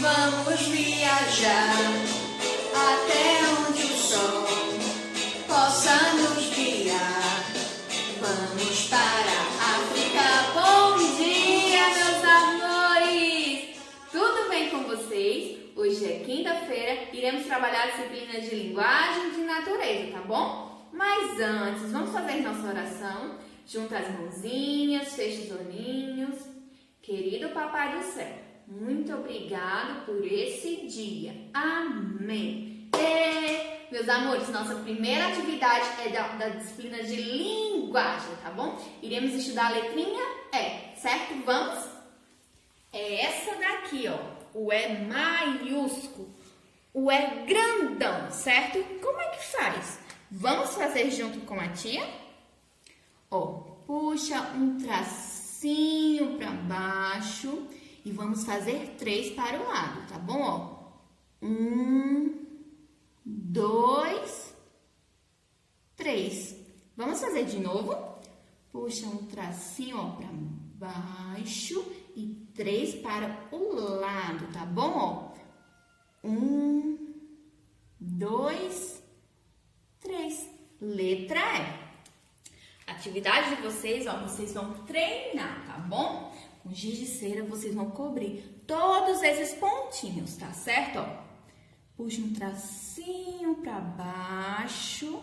Vamos viajar até onde o sol possa nos guiar. Vamos para a África. Bom dia, meus amores! Tudo bem com vocês? Hoje é quinta-feira, iremos trabalhar a disciplina de linguagem de natureza, tá bom? Mas antes, vamos fazer nossa oração. Junta as mãozinhas, feche os olhinhos. Querido Papai do Céu, muito obrigado por esse dia. Amém. Meus amores, nossa primeira atividade é da disciplina de linguagem, tá bom? Iremos estudar a letrinha E, certo? Vamos? É essa daqui, ó. O E maiúsculo. O E grandão, certo? Como é que faz? Vamos fazer junto com a tia? Ó, puxa um tracinho para baixo e vamos fazer 3 para o lado, tá bom? Ó, 1, 2, 3. Vamos fazer de novo? Puxa um tracinho, ó, para baixo e 3 para o lado, tá bom? Ó, 1, 2, 3. Letra E. Atividade de vocês, ó, vocês vão treinar, tá bom? Com giz de cera vocês vão cobrir todos esses pontinhos, tá certo? Ó, puxa um tracinho para baixo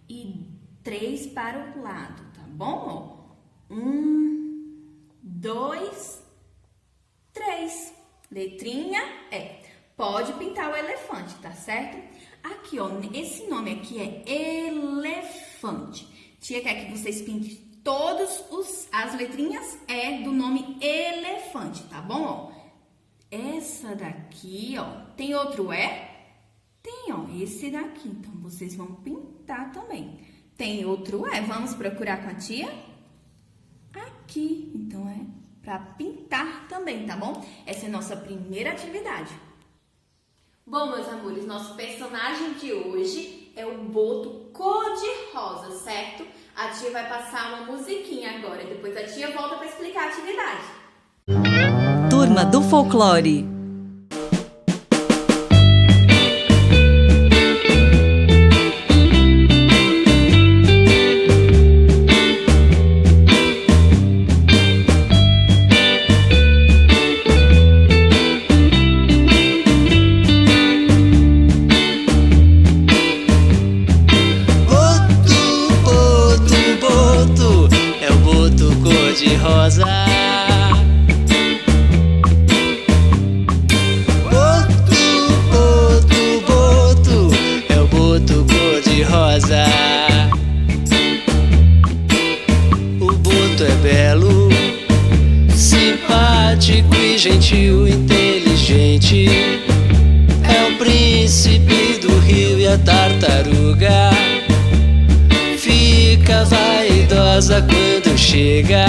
e 3 para o lado, tá bom? Ó, 1, 2, 3. Letrinha E. Pode pintar o elefante, tá certo? Aqui, ó, esse nome aqui é elefante. Tia quer que vocês pintem todas as letrinhas E do nome elefante, tá bom? Ó, essa daqui, ó, tem outro E? Tem, ó, esse daqui. Então, vocês vão pintar também. Tem outro E? Vamos procurar com a tia? Aqui. Então, é para pintar também, tá bom? Essa é a nossa primeira atividade. Bom, meus amores, nosso personagem de hoje é o Boto cor-de-rosa, certo? A tia vai passar uma musiquinha agora, depois a tia volta para explicar a atividade. Turma do Folclore. Rosa. Boto, é o boto cor-de-rosa. O boto é belo, simpático e gentil, inteligente. É o príncipe do rio e a tartaruga fica vaidosa quando chega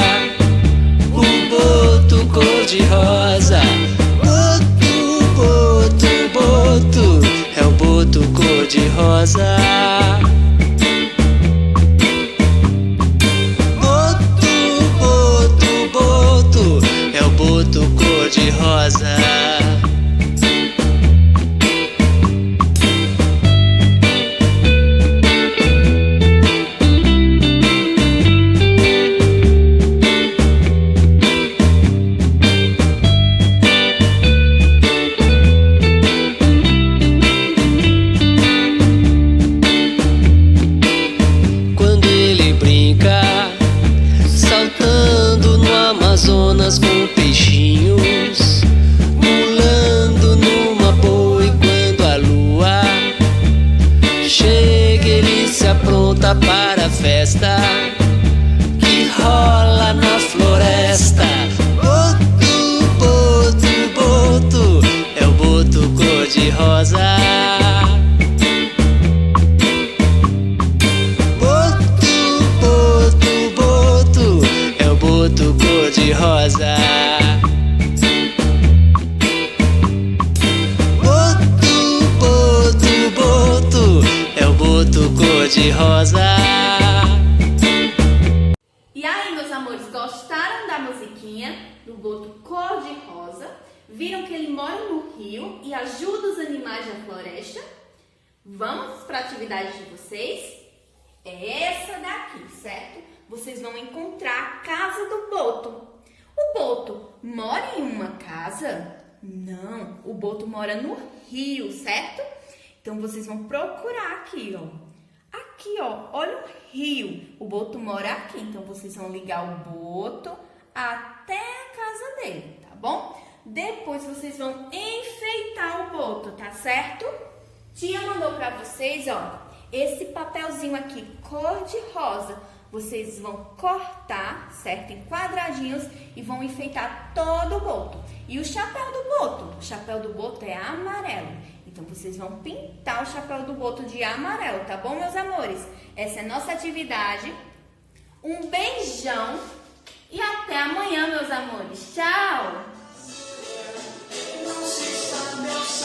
o boto cor-de-rosa. Boto, é o boto cor-de-rosa. Boto, é o boto cor-de-rosa. Amazonas com peixinhos, pulando numa boa, e quando a lua chega ele se apronta para a festa que rola na floresta. Boto, é o boto cor-de-rosa. Boto cor-de-rosa. Boto, é o boto cor-de-rosa. E aí, meus amores, gostaram da musiquinha do boto cor-de-rosa? Viram que ele mora no rio e ajuda os animais da floresta? Vamos para a atividade de vocês? É essa daqui, certo? Vocês vão encontrar a casa do Boto. O Boto mora em uma casa? Não, o Boto mora no rio, certo? Então, vocês vão procurar aqui, ó. Aqui, ó, olha o rio. O Boto mora aqui, então vocês vão ligar o Boto até a casa dele, tá bom? Depois vocês vão enfeitar o Boto, tá certo? Tia mandou pra vocês, ó, esse papelzinho aqui, cor de rosa. Vocês vão cortar, certo? Em quadradinhos e vão enfeitar todo o Boto. E o chapéu do Boto? O chapéu do Boto é amarelo. Então, vocês vão pintar o chapéu do Boto de amarelo, tá bom, meus amores? Essa é a nossa atividade. Um beijão e até amanhã, meus amores. Tchau!